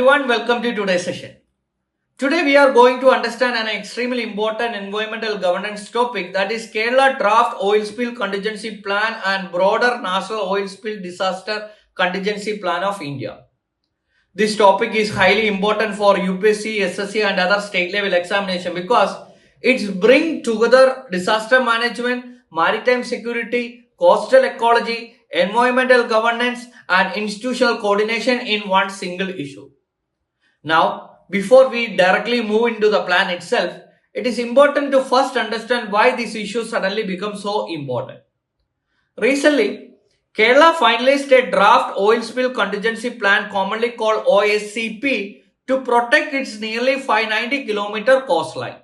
everyone, welcome to today's session. Today we are going to understand an extremely important environmental governance topic, that is Kerala Draft Oil Spill Contingency Plan and broader National Oil Spill Disaster Contingency Plan of India. This topic is highly important for UPSC, SSC and other state level examination because it brings together disaster management, maritime security, coastal ecology, environmental governance and institutional coordination in one single issue. Now, before we directly move into the plan itself, it is important to first understand why this issue suddenly becomes so important. Recently, Kerala finalized a draft oil spill contingency plan commonly called OSCP to protect its nearly 590-kilometer coastline.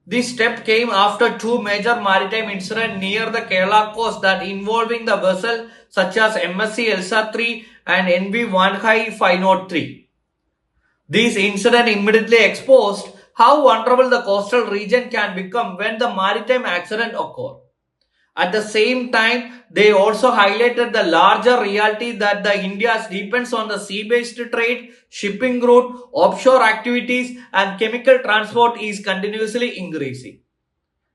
This step came after two major maritime incidents near the Kerala coast that involving the vessel such as MSC Elsa 3 and NV Vanhai 503. These incidents immediately exposed how vulnerable the coastal region can become when the maritime accident occurs. At the same time, they also highlighted the larger reality that the India depends on the sea-based trade, shipping route, offshore activities and chemical transport is continuously increasing.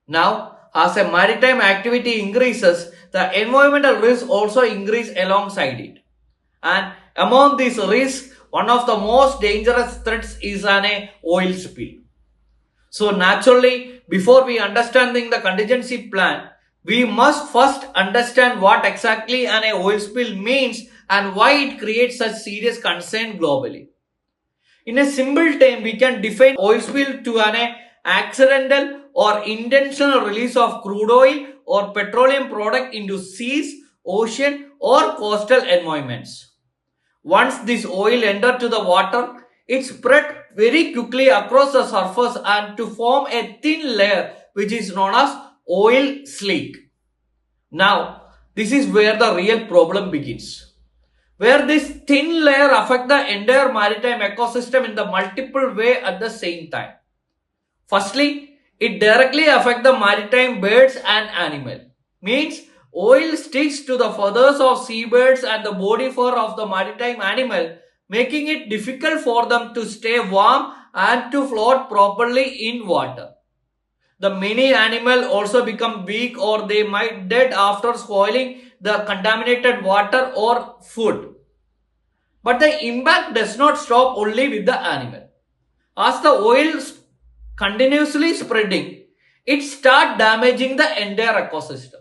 Now, as a maritime activity increases, the environmental risks also increase alongside it. And among these risks, one of the most dangerous threats is an oil spill. So naturally, before we understanding the contingency plan, we must first understand what exactly an oil spill means and why it creates such serious concern globally. In a simple term, we can define oil spill to an accidental or intentional release of crude oil or petroleum product into seas, ocean or coastal environments. Once this oil enters to the water, it spreads very quickly across the surface and to form a thin layer which is known as oil slick. Now, this is where the real problem begins, where this thin layer affects the entire maritime ecosystem in the multiple way at the same time. Firstly, it directly affects the maritime birds and animals. Means oil sticks to the feathers of seabirds and the body fur of the maritime animal, making it difficult for them to stay warm and to float properly in water. The many animals also become weak or they might dead after swallowing the contaminated water or food. But the impact does not stop only with the animal. As the oil continuously spreading, it starts damaging the entire ecosystem.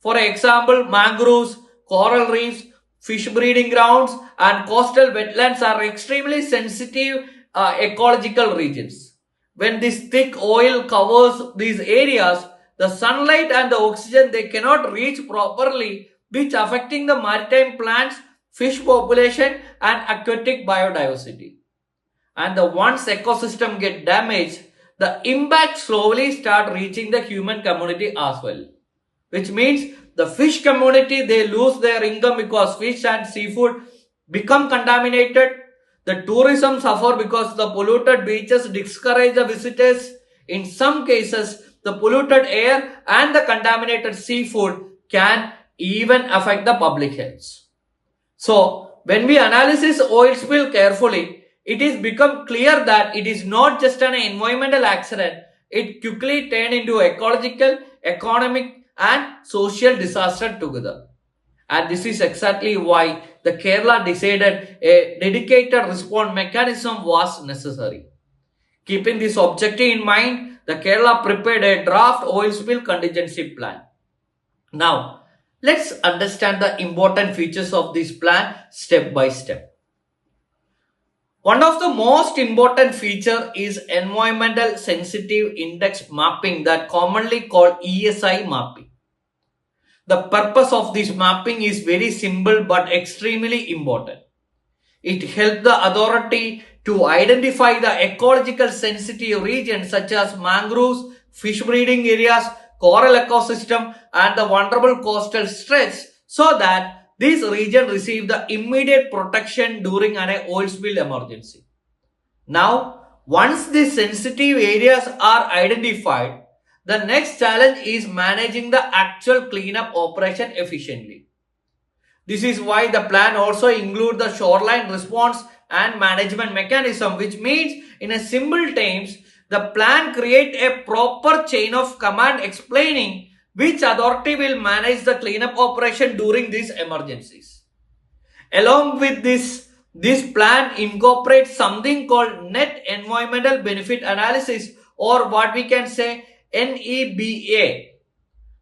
For example, mangroves, coral reefs, fish breeding grounds and coastal wetlands are extremely sensitive ecological regions. When this thick oil covers these areas, the sunlight and the oxygen they cannot reach properly, which affecting the maritime plants, fish population and aquatic biodiversity. And the once ecosystem get damaged, the impact slowly start reaching the human community as well. Which means the fish community, they lose their income because fish and seafood become contaminated. The tourism suffer because the polluted beaches discourage the visitors. In some cases, the polluted air and the contaminated seafood can even affect the public health. So, when we analyze oil spill carefully, it is become clear that it is not just an environmental accident. It quickly turned into ecological, economic and social disaster together. And this is exactly why the Kerala decided a dedicated response mechanism was necessary. Keeping this objective in mind, the Kerala prepared a draft oil spill contingency plan. Now, let's understand the important features of this plan step by step. One of the most important feature is environmental sensitive index mapping, that commonly called ESI mapping. The purpose of this mapping is very simple but extremely important. It helps the authority to identify the ecological sensitive regions such as mangroves, fish breeding areas, coral ecosystem and the vulnerable coastal stretch so that this region receive the immediate protection during an oil spill emergency. Now, once these sensitive areas are identified, the next challenge is managing the actual cleanup operation efficiently. This is why the plan also includes the shoreline response and management mechanism, which means in a simple terms, the plan create a proper chain of command explaining which authority will manage the cleanup operation during these emergencies. Along with this plan incorporates something called net environmental benefit analysis, or what we can say NEBA.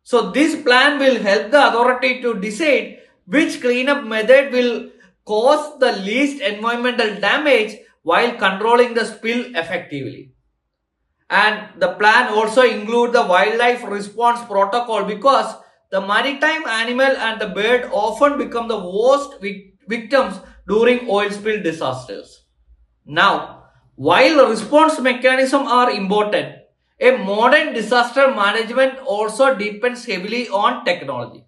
So this plan will help the authority to decide which cleanup method will cause the least environmental damage while controlling the spill effectively. And the plan also includes the wildlife response protocol, because the maritime animal and the bird often become the worst victims during oil spill disasters. Now, while response mechanisms are important, a modern disaster management also depends heavily on technology.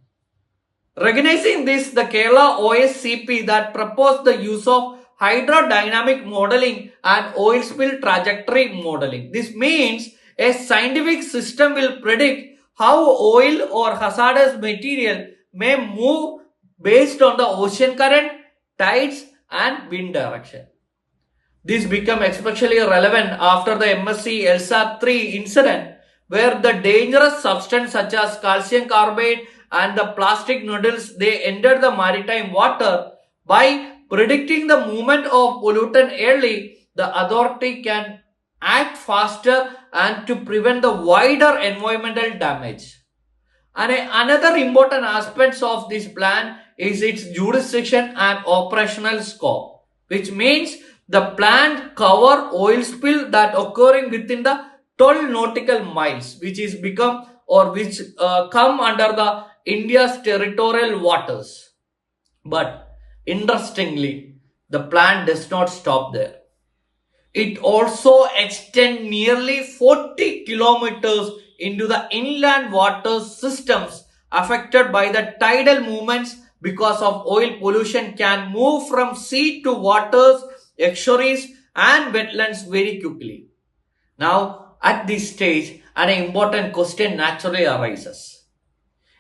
Recognizing this, the Kerala OSCP that proposed the use of hydrodynamic modeling and oil spill trajectory modeling. This means a scientific system will predict how oil or hazardous material may move based on the ocean current, tides and wind direction. This became especially relevant after the MSc LSAT-3 incident, where the dangerous substance such as calcium carbide and the plastic noodles, they entered the maritime water. By predicting the movement of pollutant early, the authority can act faster and to prevent the wider environmental damage. And another important aspect of this plan is its jurisdiction and operational scope, which means the plan cover oil spill that occurring within the 12 nautical miles, which is become or which come under the India's territorial waters. But interestingly, the plan does not stop there. It also extends nearly 40 kilometers into the inland water systems affected by the tidal movements because of oil pollution can move from sea to waters, estuaries and wetlands very quickly. Now, at this stage, an important question naturally arises.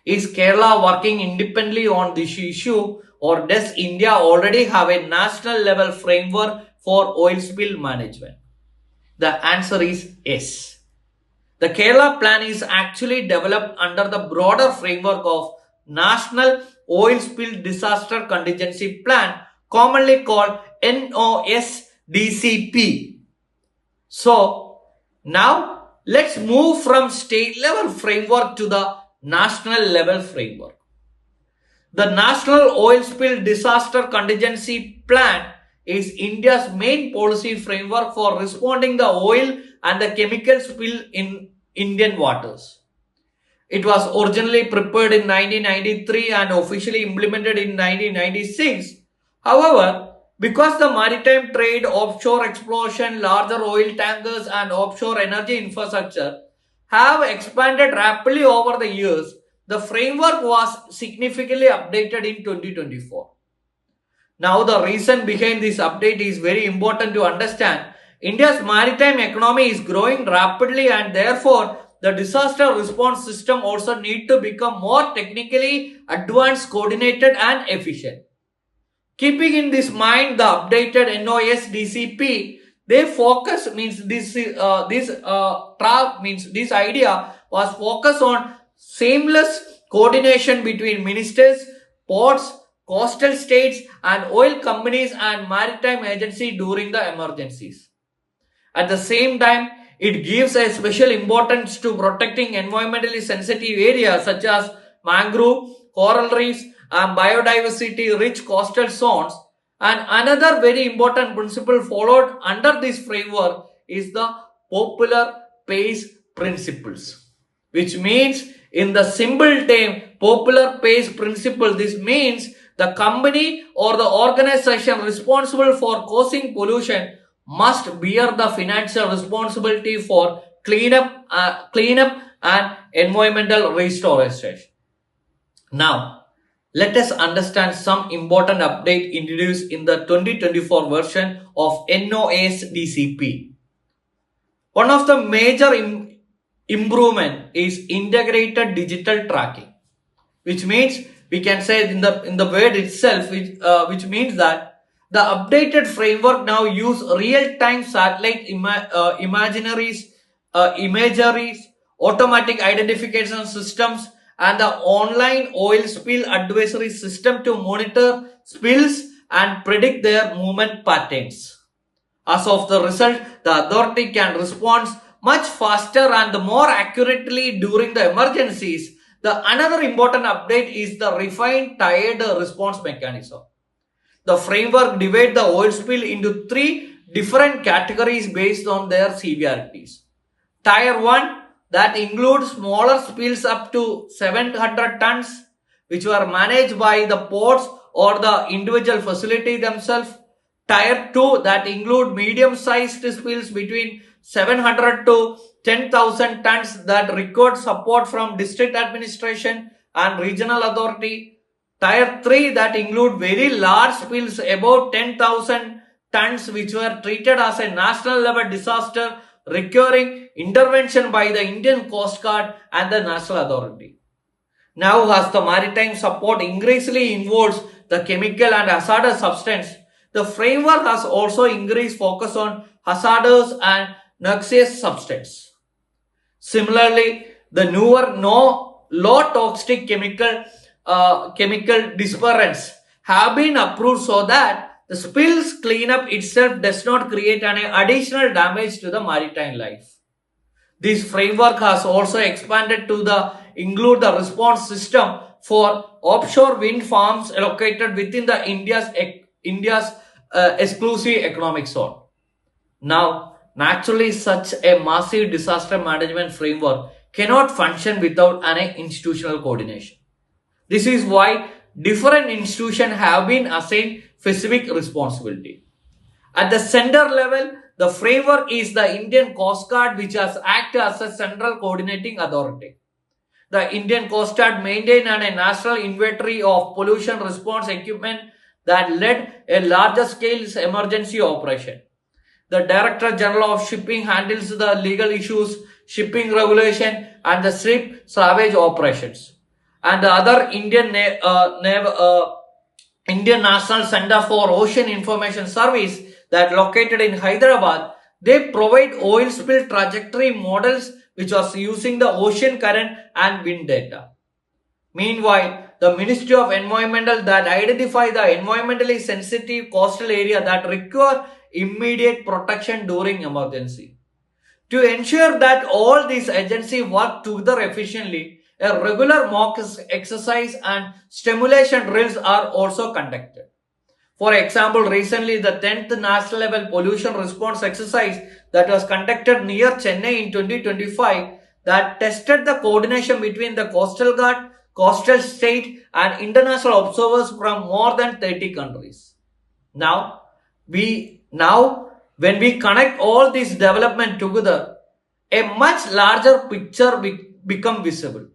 Is Kerala working independently on this issue, or does India already have a national level framework for oil spill management? The answer is yes. The Kerala plan is actually developed under the broader framework of National Oil Spill Disaster Contingency Plan, commonly called NOS-DCP. So, now let's move from state level framework to the national level framework. The National Oil Spill Disaster Contingency Plan is India's main policy framework for responding the oil and the chemical spill in Indian waters. It was originally prepared in 1993 and officially implemented in 1996. However, because the maritime trade, offshore exploration, larger oil tankers and offshore energy infrastructure have expanded rapidly over the years, the framework was significantly updated in 2024. Now, the reason behind this update is very important to understand. India's maritime economy is growing rapidly, and therefore the disaster response system also need to become more technically advanced, coordinated and efficient. Keeping in this mind the updated NOS-DCP, they focus means this idea was focused on seamless coordination between ministers, ports, coastal states and oil companies and maritime agency during the emergencies. At the same time, it gives a special importance to protecting environmentally sensitive areas such as mangrove, coral reefs and biodiversity rich coastal zones. And another very important principle followed under this framework is the popular pays principles, which means in the simple term popular pays principle, this means the company or the organization responsible for causing pollution must bear the financial responsibility for cleanup and environmental restoration. Now, let us understand some important update introduced in the 2024 version of NOS-DCP. One of the major improvement is integrated digital tracking, which means we can say in the word itself, which means that The updated framework now use real-time satellite imageries, automatic identification systems, and the online oil spill advisory system to monitor spills and predict their movement patterns. As of the result, the authority can respond much faster and more accurately during the emergencies. Another important update is the refined tiered response mechanism. The framework divides the oil spill into three different categories based on their severities. Tier 1, that includes smaller spills up to 700 tons, which were managed by the ports or the individual facility themselves. Tier 2, that include medium-sized spills between 700 to 10,000 tons that required support from district administration and regional authority. Tier 3, that include very large spills above 10,000 tons which were treated as a national level disaster requiring intervention by the Indian Coast Guard and the national authority. Now, as the maritime support increasingly involves the chemical and hazardous substance, the framework has also increased focus on hazardous and noxious substance. Similarly, the newer low toxic chemical dispersions have been approved so that the spills cleanup itself does not create any additional damage to the maritime life. This framework has also expanded to include the response system for offshore wind farms located within the India's exclusive economic zone. Now, naturally, such a massive disaster management framework cannot function without any institutional coordination. This is why different institutions have been assigned specific responsibility. At the center level, the framework is the Indian Coast Guard, which has acted as a central coordinating authority. The Indian Coast Guard maintained a national inventory of pollution response equipment that led a larger scale emergency operation. The Director General of Shipping handles the legal issues, shipping regulation, and the ship salvage operations. And the other Indian National Center for Ocean Information Service that located in Hyderabad, they provide oil spill trajectory models which was using the ocean current and wind data. Meanwhile, the Ministry of Environmental that identify the environmentally sensitive coastal area that require immediate protection during emergency. To ensure that all these agencies work together efficiently, a regular mock exercise and stimulation drills are also conducted. For example, recently the 10th National Level Pollution Response Exercise that was conducted near Chennai in 2025 that tested the coordination between the Coastal Guard, coastal state and international observers from more than 30 countries. Now, when we connect all this development together, a much larger picture become visible.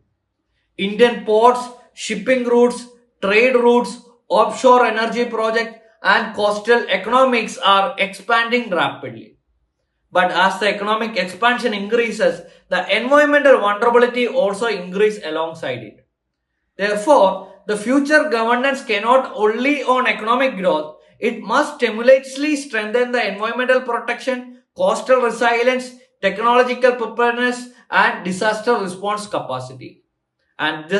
Indian ports, shipping routes, trade routes, offshore energy projects and coastal economics are expanding rapidly. But as the economic expansion increases, the environmental vulnerability also increases alongside it. Therefore, the future governance cannot only on economic growth, it must stimulously strengthen the environmental protection, coastal resilience, technological preparedness and disaster response capacity. And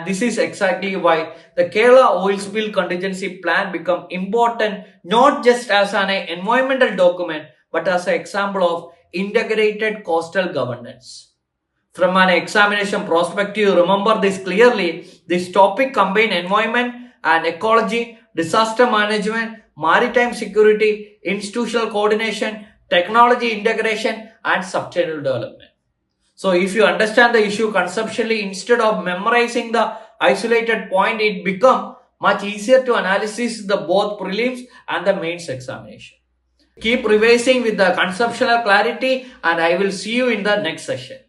this is exactly why the Kerala Oil Spill Contingency Plan become important not just as an environmental document but as an example of integrated coastal governance. From an examination perspective, remember this clearly. This topic combines environment and ecology, disaster management, maritime security, institutional coordination, technology integration and sustainable development. So if you understand the issue conceptually instead of memorizing the isolated point, it becomes much easier to analyze the both prelims and the mains examination. Keep revising with the conceptual clarity and I will see you in the next session.